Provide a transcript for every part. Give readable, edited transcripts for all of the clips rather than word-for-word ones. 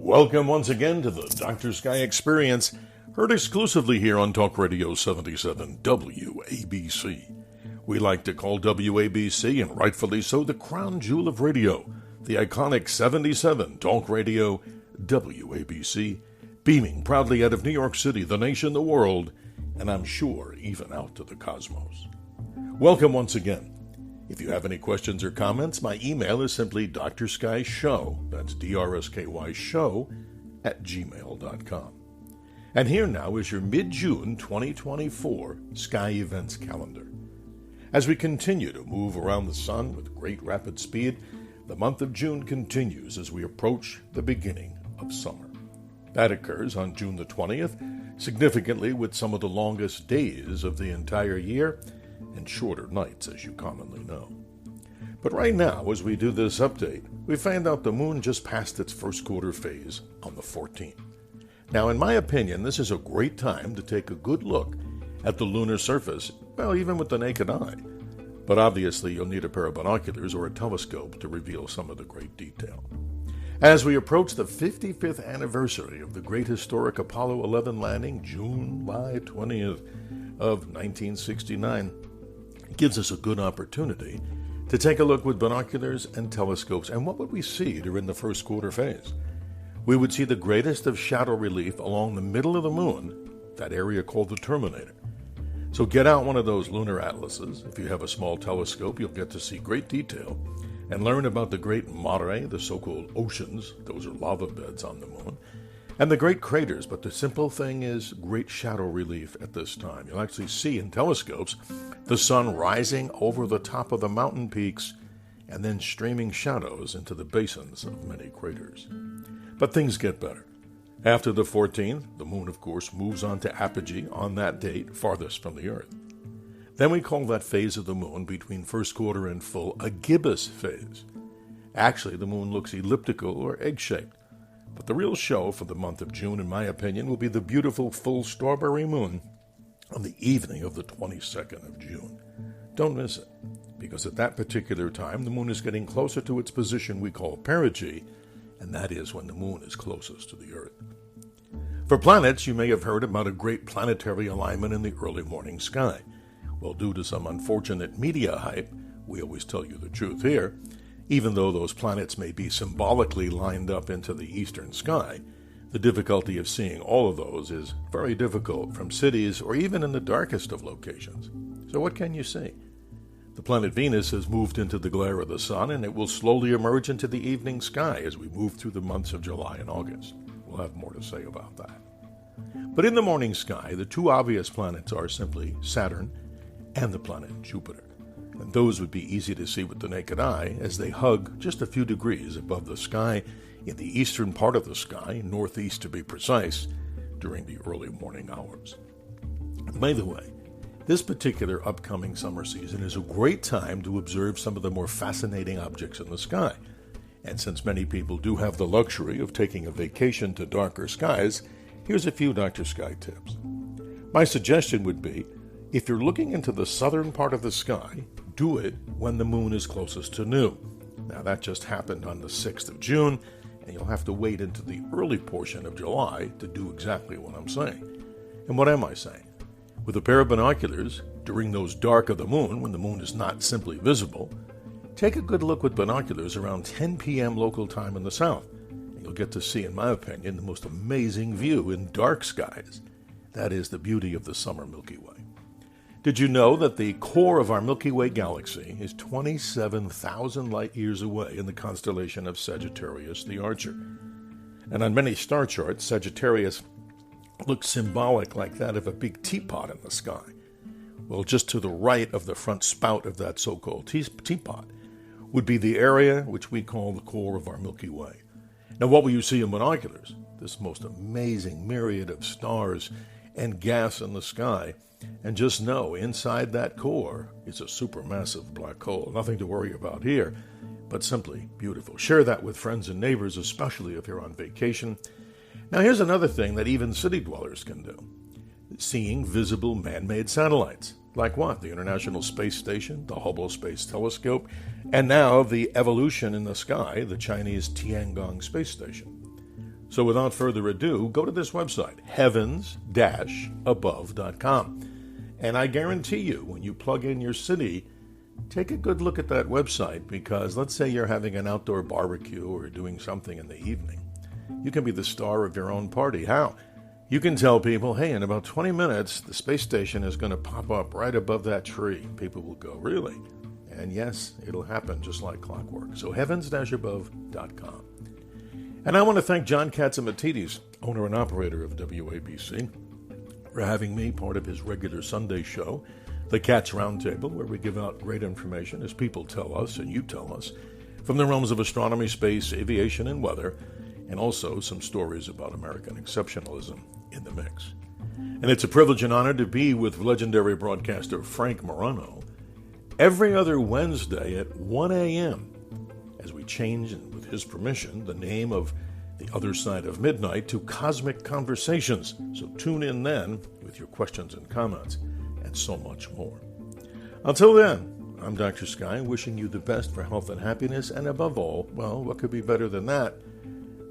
Welcome once again to the Dr. Sky Experience, heard exclusively here on Talk Radio 77 WABC. We like to call WABC, and rightfully so, the crown jewel of radio, the iconic 77 Talk Radio WABC, beaming proudly out of New York City, the nation, the world, and I'm sure even out to the cosmos. Welcome once again. If you have any questions or comments, my email is simply drsky.show, that's DRSKY show, @gmail.com. And here now is your mid-June 2024 Sky Events calendar. As we continue to move around the sun with great rapid speed, the month of June continues as we approach the beginning of summer. That occurs on June the 20th, significantly with some of the longest days of the entire year, and shorter nights, as you commonly know. But right now, as we do this update, we find out the moon just passed its first quarter phase on the 14th. Now, in my opinion, this is a great time to take a good look at the lunar surface, well, even with the naked eye. But obviously, you'll need a pair of binoculars or a telescope to reveal some of the great detail. As we approach the 55th anniversary of the great historic Apollo 11 landing, July 20th of 1969, gives us a good opportunity to take a look with binoculars and telescopes. And what would we see during the first quarter phase? We would see the greatest of shadow relief along the middle of the moon, that area called the terminator. So get out one of those lunar atlases. If you have a small telescope, you'll get to see great detail and learn about the great mare, the so-called oceans, those are lava beds on the moon, and the great craters. But the simple thing is great shadow relief at this time. You'll actually see in telescopes the sun rising over the top of the mountain peaks and then streaming shadows into the basins of many craters. But things get better. After the 14th, the moon, of course, moves on to apogee on that date, farthest from the Earth. Then we call that phase of the moon between first quarter and full a gibbous phase. Actually, the moon looks elliptical or egg-shaped. But the real show for the month of June, in my opinion, will be the beautiful full strawberry moon on the evening of the 22nd of June. Don't miss it, because at that particular time, the moon is getting closer to its position we call perigee, and that is when the moon is closest to the Earth. For planets, you may have heard about a great planetary alignment in the early morning sky. Well, due to some unfortunate media hype, we always tell you the truth here, even though those planets may be symbolically lined up into the eastern sky, the difficulty of seeing all of those is very difficult from cities or even in the darkest of locations. So what can you see? The planet Venus has moved into the glare of the sun, and it will slowly emerge into the evening sky as we move through the months of July and August. We'll have more to say about that. But in the morning sky, the two obvious planets are simply Saturn and the planet Jupiter. And those would be easy to see with the naked eye as they hug just a few degrees above the sky in the eastern part of the sky, northeast to be precise, during the early morning hours. By the way, this particular upcoming summer season is a great time to observe some of the more fascinating objects in the sky. And since many people do have the luxury of taking a vacation to darker skies, here's a few Dr. Sky tips. My suggestion would be, if you're looking into the southern part of the sky, do it when the moon is closest to new. Now, that just happened on the 6th of June, and you'll have to wait into the early portion of July to do exactly what I'm saying. And what am I saying? With a pair of binoculars, during those dark of the moon, when the moon is not simply visible, take a good look with binoculars around 10 p.m. local time in the south, and you'll get to see, in my opinion, the most amazing view in dark skies. That is the beauty of the summer Milky Way. Did you know that the core of our Milky Way galaxy is 27,000 light years away in the constellation of Sagittarius the Archer? And on many star charts, Sagittarius looks symbolic like that of a big teapot in the sky. Well, just to the right of the front spout of that so-called teapot would be the area which we call the core of our Milky Way. Now, what will you see in binoculars? This most amazing myriad of stars and gas in the sky. And just know, inside that core is a supermassive black hole. Nothing to worry about here, but simply beautiful. Share that with friends and neighbors, especially if you're on vacation. Now, here's another thing that even city dwellers can do. Seeing visible man-made satellites. Like what? The International Space Station, the Hubble Space Telescope, and now the Evolution in the Sky, the Chinese Tiangong Space Station. So without further ado, go to this website, heavens-above.com. And I guarantee you, when you plug in your city, take a good look at that website, because let's say you're having an outdoor barbecue or doing something in the evening. You can be the star of your own party. How? You can tell people, hey, in about 20 minutes, the space station is going to pop up right above that tree. People will go, really? And yes, it'll happen just like clockwork. So heavens-above.com. And I want to thank John Catsimatidis, owner and operator of WABC, for having me part of his regular Sunday show, the Cats Roundtable, where we give out great information, as people tell us and you tell us, from the realms of astronomy, space, aviation, and weather, and also some stories about American exceptionalism in the mix. And it's a privilege and honor to be with legendary broadcaster Frank Morano every other Wednesday at 1 a.m. as we change, with his permission, the name of The Other Side of Midnight to Cosmic Conversations. So tune in then with your questions and comments and so much more. Until then, I'm Dr. Sky, wishing you the best for health and happiness, and above all, well, what could be better than that?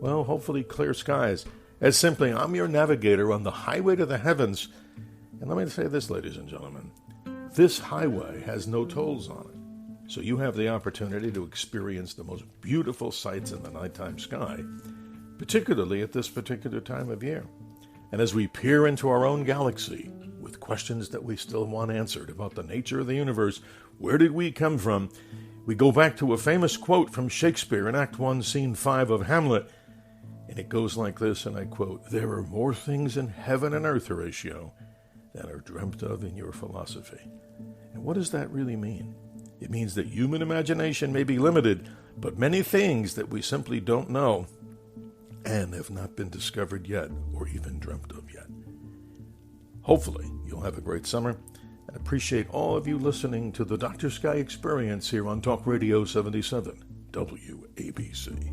Well, hopefully clear skies. As simply, I'm your navigator on the highway to the heavens. And let me say this, ladies and gentlemen. This highway has no tolls on it. So you have the opportunity to experience the most beautiful sights in the nighttime sky, particularly at this particular time of year. And as we peer into our own galaxy with questions that we still want answered about the nature of the universe, where did we come from, we go back to a famous quote from Shakespeare in Act 1, Scene 5 of Hamlet. And it goes like this, and I quote, "There are more things in heaven and earth, Horatio, than are dreamt of in your philosophy." And what does that really mean? It means that human imagination may be limited, but many things that we simply don't know and have not been discovered yet or even dreamt of yet. Hopefully, you'll have a great summer, and appreciate all of you listening to the Dr. Sky Experience here on Talk Radio 77, WABC.